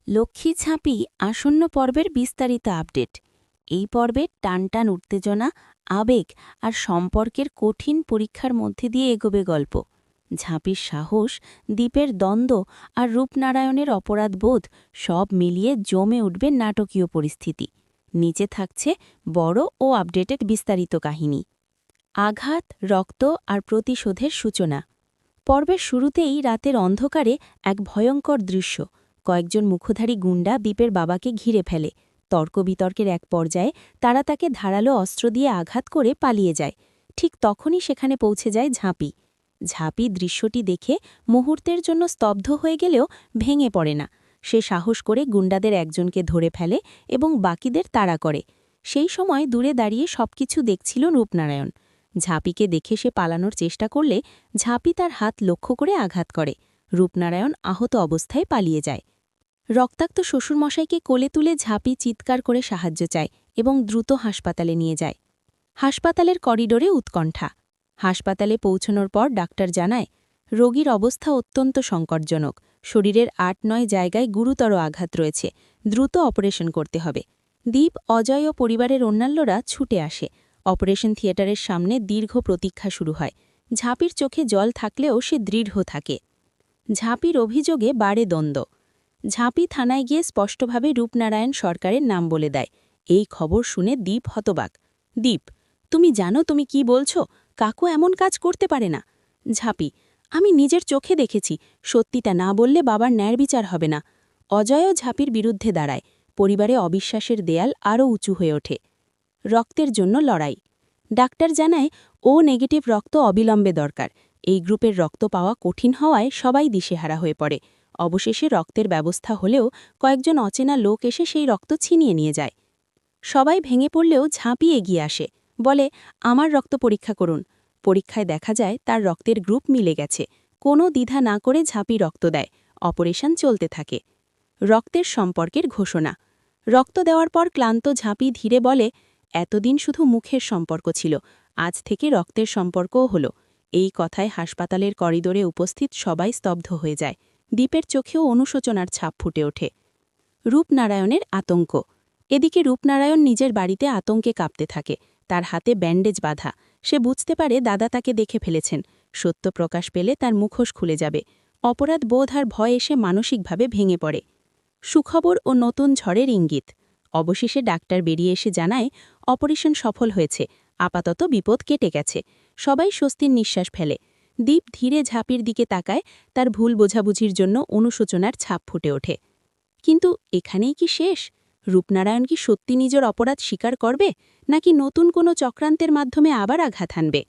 লক্ষ্মী ঝাঁপি আসন্ন পর্বের বিস্তারিত আপডেট। এই পর্বে টানটান উত্তেজনা, আবেগ আর সম্পর্কের কঠিন পরীক্ষার মধ্যে দিয়ে এগোবে গল্প। ঝাঁপির সাহস, দ্বীপের দ্বন্দ্ব আর রূপনারায়ণের অপরাধবোধ সব মিলিয়ে জমে উঠবে নাটকীয় পরিস্থিতি। নিচে থাকছে বড় ও আপডেটেড বিস্তারিত কাহিনী। আঘাত, রক্ত আর প্রতিশোধের সূচনা। পর্বের শুরুতেই রাতের অন্ধকারে এক ভয়ঙ্কর দৃশ্য। কয়েকজন মুখোধারী গুন্ডা দ্বীপের বাবাকে ঘিরে ফেলে। তর্ক বিতর্কের এক পর্যায়ে তারা তাকে ধারালো অস্ত্র দিয়ে আঘাত করে পালিয়ে যায়। ঠিক তখনই সেখানে পৌঁছে যায় ঝাঁপি। ঝাঁপি দৃশ্যটি দেখে মুহূর্তের জন্য স্তব্ধ হয়ে গেলেও ভেঙে পড়ে না। সে সাহস করে গুন্ডাদের একজনকে ধরে ফেলে এবং বাকিদের তাড়া করে। সেই সময় দূরে দাঁড়িয়ে সবকিছু দেখছিল রূপনারায়ণ। ঝাঁপিকে দেখে সে পালানোর চেষ্টা করলে ঝাঁপি তার হাত লক্ষ্য করে আঘাত করে। রূপনারায়ণ আহত অবস্থায় পালিয়ে যায়। রক্তাক্ত শ্বশুরমশাইকে কোলে তুলে ঝাঁপি চিৎকার করে সাহায্য চায় এবং দ্রুত হাসপাতালে নিয়ে যায়। হাসপাতালের করিডোরে উৎকণ্ঠা। হাসপাতালে পৌঁছানোর পর ডাক্তার জানায়, রোগীর অবস্থা অত্যন্ত সংকটজনক। শরীরের ৮-৯ জায়গায় গুরুতর আঘাত রয়েছে, দ্রুত অপারেশন করতে হবে। দীপ, অজয় ও পরিবারের অন্যান্যরা ছুটে আসে। অপারেশন থিয়েটারের সামনে দীর্ঘ প্রতীক্ষা শুরু হয়। ঝাঁপির চোখে জল থাকলেও সে দৃঢ় থাকে। ঝাঁপির অভিযোগে বাড়ে দ্বন্দ্ব। ঝাঁপি থানায় গিয়ে স্পষ্টভাবে রূপনারায়ণ সরকারের নাম বলে দেয়। এই খবর শুনে দীপ হতবাক। দীপ, তুমি জানো তুমি কি বলছো? কাকু এমন কাজ করতে পারে না। ঝাঁপি, আমি নিজের চোখে দেখেছি, সত্যিটা না বললে বাবার ন্যায় বিচার হবে না। অজয়ও ঝাঁপির বিরুদ্ধে দাঁড়ায়। পরিবারে অবিশ্বাসের দেয়াল আরও উঁচু হয়ে ওঠে। রক্তের জন্য লড়াই। ডাক্তার জানায়, ও নেগেটিভ রক্ত অবিলম্বে দরকার। এই গ্রুপের রক্ত পাওয়া কঠিন হওয়ায় সবাই দিশেহারা হয়ে পড়ে। অবশেষে রক্তের ব্যবস্থা হলেও কয়েকজন অচেনা লোক এসে সেই রক্ত ছিনিয়ে নিয়ে যায়। সবাই ভেঙে পড়লেও ঝাঁপি এগিয়ে আসে, বলে, আমার রক্ত পরীক্ষা করুন। পরীক্ষায় দেখা যায় তার রক্তের গ্রুপ মিলে গেছে। কোনো দ্বিধা না করে ঝাঁপি রক্ত দেয়। অপারেশন চলতে থাকে। রক্তের সম্পর্কের ঘোষণা। রক্ত দেওয়ার পর ক্লান্ত ঝাঁপি ধীরে বলে, এতদিন শুধু মুখের সম্পর্ক ছিল, আজ থেকে রক্তের সম্পর্কও হলো। এই কথায় হাসপাতালের করিডোরে উপস্থিত সবাই স্তব্ধ হয়ে যায়। দ্বীপের চোখেও অনুশোচনার ছাপ ফুটে ওঠে। রূপনারায়ণের আতঙ্ক। এদিকে রূপনারায়ণ নিজের বাড়িতে আতঙ্কে কাঁপতে থাকে। তার হাতে ব্যান্ডেজ বাঁধা। সে বুঝতে পারে দাদা তাকে দেখে ফেলেছেন। সত্য প্রকাশ পেলে তার মুখোশ খুলে যাবে। অপরাধ বোধ আর ভয় এসে মানসিকভাবে ভেঙে পড়ে। সুখবর ও নতুন ঝড়ের ইঙ্গিত। অবশেষে ডাক্তার বেরিয়ে এসে জানায়, অপারেশন সফল হয়েছে, আপাতত বিপদ কেটে গেছে। সবাই স্বস্তির নিঃশ্বাস ফেলে। দীপ ধীরে ঝাঁপির দিকে তাকায়, তার ভুল বোঝাবুঝির জন্য অনুশোচনার ছাপ ফুটে ওঠে। কিন্তু এখানেই কি শেষ? রূপনারায়ণ কি সত্যি নিজের অপরাধ স্বীকার করবে, নাকি নতুন কোনো চক্রান্তের মাধ্যমে আবার আঘাত হানবে?